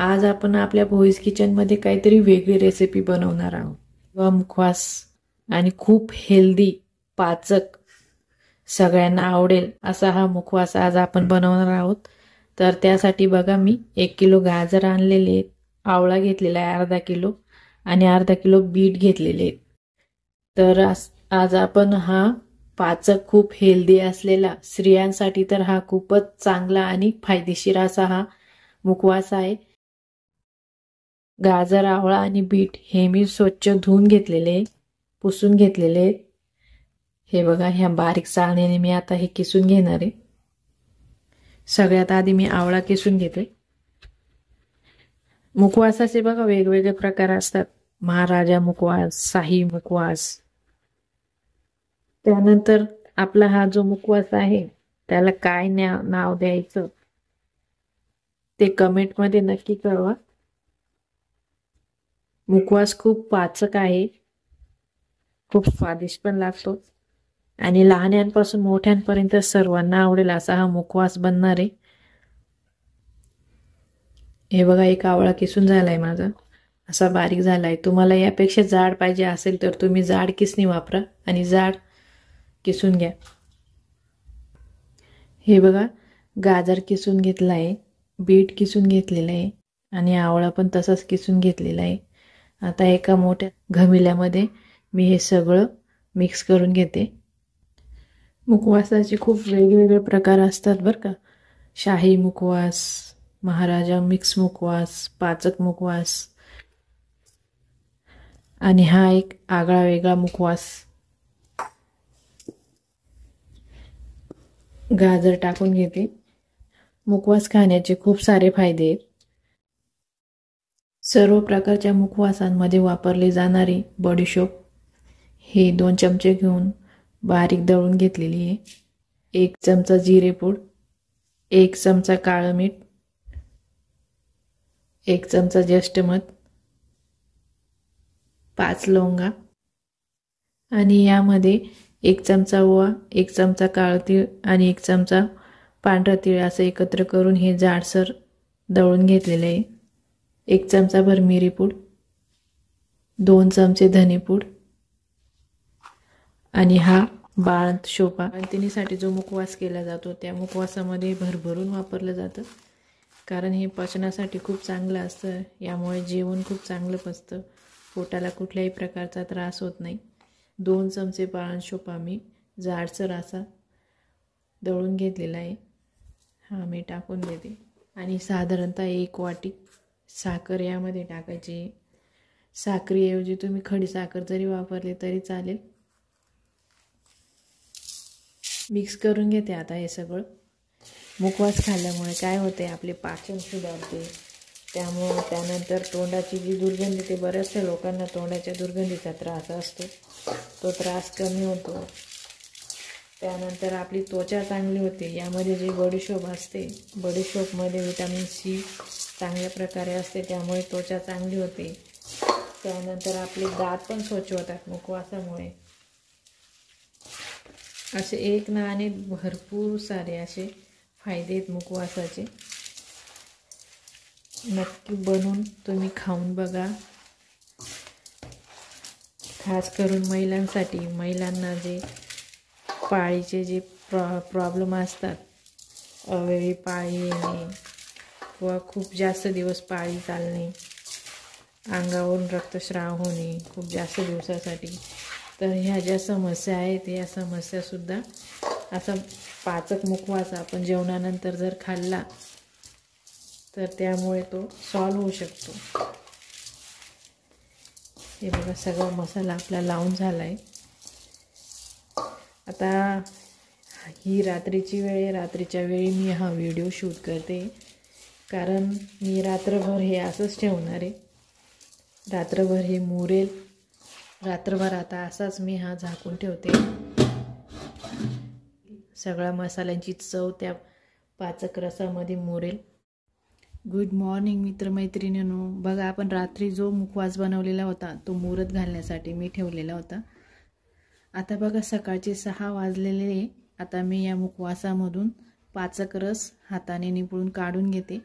आज आपण आपल्या भोईज किचनमध्ये काहीतरी वेगळी रेसिपी बनवणार आहोत व मुखवास आणि खूप हेल्दी पाचक सगळ्यांना आवडेल असा हा मुखवास आज आपण बनवणार आहोत। तर त्यासाठी बघा मी 1 किलो गाजर आणलेले, आवळा घेतलेला आहे अर्धा किलो आणि अर्धा किलो बीट घेतलेले। तर आज आपण हा पाचक खूप हेल्दी असलेला, स्त्रियांसाठी तर हा खूपच चांगला आणि फायदेशीर असा हा मुखवास आहे। गाजर, आवळा आणि बीट हे मी स्वच्छ धुवून घेतलेले, पुसून घेतलेले। हे बघा, ह्या बारीक चाळणीने मी आता हे किसून घेणार आहे। सगळ्यात आधी मी आवळा किसून घेते। मुखवासाचे बघा वेगवेगळे प्रकार असतात, महाराजा मुखवास, शाही मुखवास। त्यानंतर आपला हा जो मुखवास आहे त्याला काय नाव द्यायचं ते कमेंट मध्ये नक्की कळवा। मुखवास खूप पाचक आहे, खूप स्वादिष्ट पण लागतो आणि लहानांपासून मोठ्यांपर्यंत सर्वांना आवडेल असा हा मुखवास बनणार आहे। हे बघा, एक आवळा किसून झालाय माझा, असा बारीक झालाय। तुम्हाला यापेक्षा जाड पाहिजे असेल तर तुम्ही जाड किसणी वापरा आणि जाड किसून घ्या। हे बघा, गाजर किसून घेतला आहे, बीट किसून घेतलेलं आहे आणि आवळा पण तसाच किसून घेतलेला आहे। आता एका मोठ्या घमिल्यामध्ये मी हे सगळं मिक्स करून घेते। मुखवासाचे खूप वेगवेगळे प्रकार असतात बरं का, शाही मुखवास, महाराजा मिक्स मुखवास, पाचक मुखवास आणि हा एक आगळा वेगळा मुखवास। गाजर टाकून घेते। मुखवास खाण्याचे खूप सारे फायदे आहेत। सर्व प्रकारच्या मुखवासांमध्ये वापरले जाणारे बडीशोप हे 2 चमचे घेऊन बारीक दळून घेतलेली आहे। 1 चमचा जिरेपूड, 1 चमचा काळं मीठ, 1 चमचा ज्येष्ठ मध, 5 लवंगा आणि यामध्ये 1 चमचा ओवा, 1 चमचा काळं तीळ आणि 1 चमचा पांढरा तीळ असं एकत्र करून हे जाडसर दळून घेतलेले आहे। 1 चमचा भर मिरीपूड, 2 चमचे धनेपूड आणि हा बाळंत शोपा। बाळंतिणीसाठी जो मुखवास केला जातो त्या मुखवासामध्ये भरभरून वापरलं जातं, कारण हे पचनासाठी खूप चांगलं असतं। यामुळे जेवण खूप चांगलं पचतं, पोटाला कुठल्याही प्रकारचा त्रास होत नाही। 2 चमचे बाळंत शोपा मी जाडसर असा दळून घेतलेला आहे, हा मी टाकून देते आणि साधारणतः 1 वाटी साखर यामध्ये टाकायची। साखरेऐवजी तुम्ही खडी साखर जरी वापरली तरी चालेल। मिक्स करून घेते आता हे सगळं। मुखवास खाल्ल्यामुळे काय होते, आपले पाचन सुधारते, त्यामुळे त्यानंतर तोंडाची जी दुर्गंधी, ते बऱ्याचशा लोकांना तोंडाच्या दुर्गंधीचा त्रास असतो, तो त्रास कमी होतो। त्यानंतर आपली त्वचा चांगली होते। यामध्ये जे बडीशोप असते, बडीशोपमध्ये व्हिटॅमिन सी चांगल्या प्रकारे असते, त्यामुळे त्वचा चांगली होते। त्यानंतर आपले दात पण स्वच्छ होतात मुखवासामुळे। असे एक ना अनेक भरपूर सारे असे फायदे आहेत मुखवासाचे। नक्की बनवून तुम्ही खाऊन बघा। खास करून महिलांसाठी, महिलांना जे पाळीचे जे प्रॉब्लेम असतात, अवेळी पाळी येणे किंवा खूप जास्त दिवस पाळी चालणे, अंगावरून रक्तस्राव होणे खूप जास्त दिवसासाठी, तर ह्या ज्या समस्या आहेत या समस्यासुद्धा असा पाचक मुखवास आपण जेवणानंतर जर खाल्ला तर त्यामुळे तो सॉल्व्ह होऊ शकतो। हे बघा, सगळा मसाला आपला लावून झाला आहे। आता ही रात्रीची वेळ आहे, रात्रीच्या वेळी मी हा व्हिडिओ शूट करते, कारण मी रात्रभर हे असंच ठेवणार आहे। रात्रभर हे मुरेल, रात्रभर आता असाच मी हा झाकून ठेवते। सगळ्या मसाल्यांची चव त्या पाचक रसामध्ये मुरेल। गुड मॉर्निंग मित्रमैत्रिणींनो, बघा आपण रात्री जो मुखवास बनवलेला होता तो मुरत घालण्यासाठी मी ठेवलेला होता। आता बघा सकाळचे 6 वाजलेले। आता मी या मुखवासामधून पाचक रस हाताने निपुळून काढून घेते।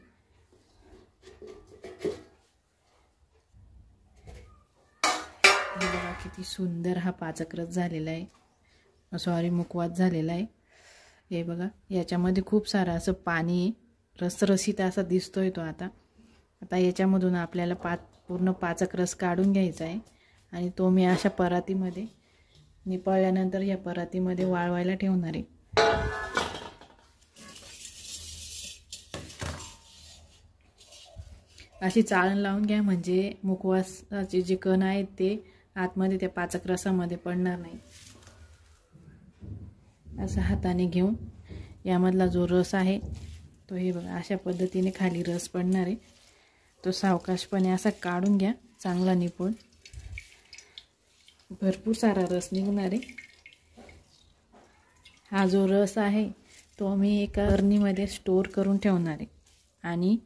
किती सुंदर हा पाचक रस झालेला आहे, सॉरी मुखवास झालेला आहे। हे बघा, याच्यामध्ये खूप सारं असं पाणी आहे, रसरशीत असा दिसतोय तो। आता याच्यामधून आपल्याला पूर्ण पाचक रस काढून घ्यायचा आहे आणि तो मी अशा परातीमध्ये निपाळल्यानंतर या परातीमध्ये वाळवायला ठेवणार आहे। अशी चाळण लावून घ्या, म्हणजे मुखवासाचे जे कण आहेत ते आतमध्ये त्या पाचक रसामध्ये पडणार नाही। असं हाताने घेऊन यामधला जो रस आहे तो हे बघा अशा पद्धतीने खाली रस पडणार आहे, तो सावकाशपणे असा काढून घ्या, चांगला निपुण। भरपूर सारा रस निघणार आहे। हा जो रस आहे तो मी एका बरणीमध्ये स्टोर करून ठेवणार आहे आणि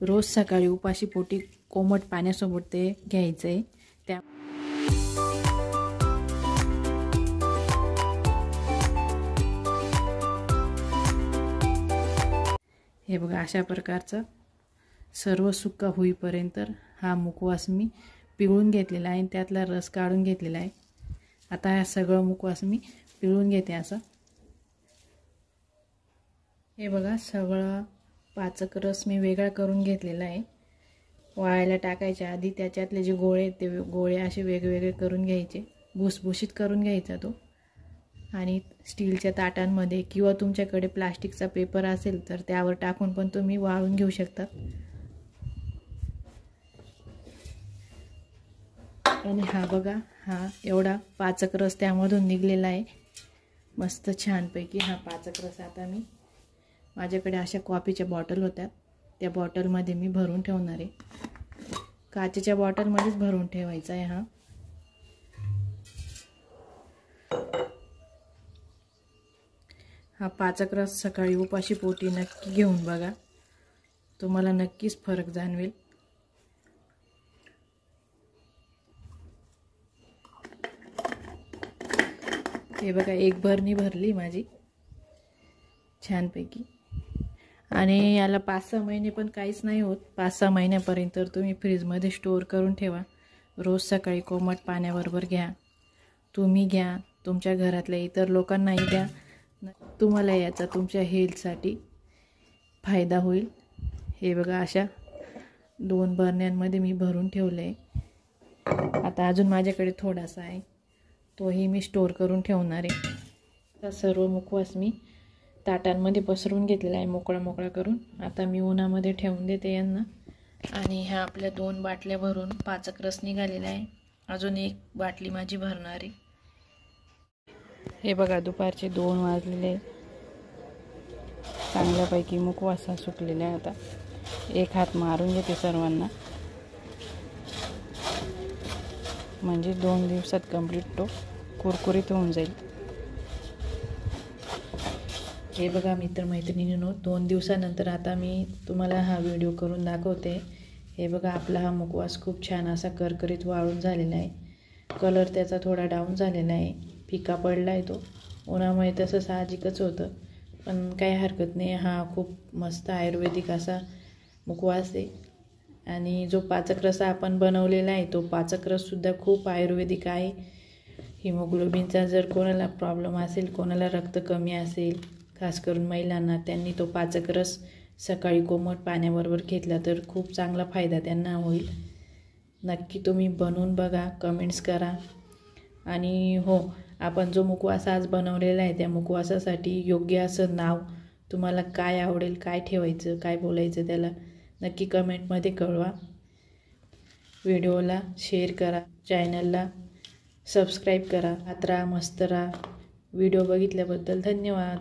रोज सकाळी उपाशी पोटी कोमट पाण्यासोबत ते घ्यायचं आहे। त्या हे बघा अशा प्रकारचा सर्व सुक्का होईपर्यंत हा मुखवास मी पिळून घेतलेला आहे, त्यातला रस काढून घेतलेला आहे। आता हा सगळं मुखवास मी पिळून घेते असं। हे बघा सगळं पाचक रस मी वेगळा करून घेतलेला आहे। वाळायला टाकायच्या आधी त्याच्यातले जे गोळे ते गोळे असे वेगवेगळे करून घ्यायचे, भुसभुशीत करून घ्यायचा तो। आणि स्टीलच्या ताटांमध्ये किंवा तुमच्याकडे प्लास्टिकचा पेपर असेल तर त्यावर टाकून पण तुम्ही वाळून घेऊ शकता। आणि हा बघा, हा एवढा पाचक रस त्यामधून निघलेला आहे, मस्त छानपैकी हा पाचक रस। आता मी माझ्याकडे अशा कॉफीच्या बॉटल होत्या, त्या बॉटलमध्ये मी भरून ठेवणार आहे। काचेच्या बॉटलमध्येच भरून ठेवायचा आहे हा पाचक रस सकाळी उपाशी पोटी नक्की घेऊन बघा, तुम्हाला नक्कीच फरक जाणवेल। हे बघा एक बरणी भरली माझी छानपैकी। आणि याला 5-6 महिने पण काहीच नाही होत। 5-6 महिन्यापर्यंत तुम्ही फ्रीजमध्ये स्टोर करून ठेवा, रोज सकाळी कोमट पाण्याबरोबर घ्या, तुम्ही घ्या, तुमच्या घरातल्या इतर लोकांनाही द्या, तुम्हाला याचा तुमच्या हेल्थसाठी फायदा होईल। हे बघा अशा 2 बरण्यांमध्ये मी भरून ठेवलं आहे। आता अजून माझ्याकडे थोडासा आहे, तोही मी स्टोर करून ठेवणार आहे। आता सर्व मुखवास मी ताटांमध्ये पसरून घेतलेला आहे मोकळा करून। आता मी उन्हामध्ये ठेवून देते यांना। आणि ह्या आपल्या 2 बाटल्या भरून पाचक रस निघालेला आहे, अजून 1 बाटली माझी भरणार आहे। हे बघा दुपारचे 2 वाजलेले, चांगल्यापैकी मुखवासा सुटलेला आहे। आता एक हात मारून घेते सर्वांना, म्हणजे 2 दिवसात कंप्लीट तो कुरकुरीत होऊन जाईल। हे बघा मित्रमैत्रिणींनो, 2 दिवसानंतर आता मी तुम्हाला हा व्हिडिओ करून दाखवते। हे बघा आपला हा मुखवास खूप छान असा करकरीत वाळून झालेला आहे। कलर त्याचा थोडा डाऊन झालेला आहे, फिका पडला आहे तो, उन्हामुळे तसं साहजिकच होतं, पण काही हरकत नाही। हा खूप मस्त आयुर्वेदिक असा मुखवास आहे। आणि जो पाचक रस आपण बनवलेला आहे तो पाचक रससुद्धा खूप आयुर्वेदिक आहे। हिमोग्लोबिनचा जर कोणाला प्रॉब्लेम असेल, कोणाला रक्त कमी असेल, खास करून महिलांना, त्यांनी तो पाचक रस सकाळी कोमट पाण्याबरोबर घेतला तर खूप चांगला फायदा त्यांना होईल। नक्की तुम्ही बनवून बघा, कमेंट्स करा। आणि हो, आपण जो मुखवास आज बनवलेला आहे त्या मुखवासासाठी योग्य असं नाव तुम्हाला काय आवडेल, काय ठेवायचं, काय बोलायचं त्याला नक्की कमेंटमध्ये कळवा। व्हिडिओला शेअर करा, चॅनलला सबस्क्राईब करा। मस्त राहा। व्हिडिओ बघितल्याबद्दल धन्यवाद।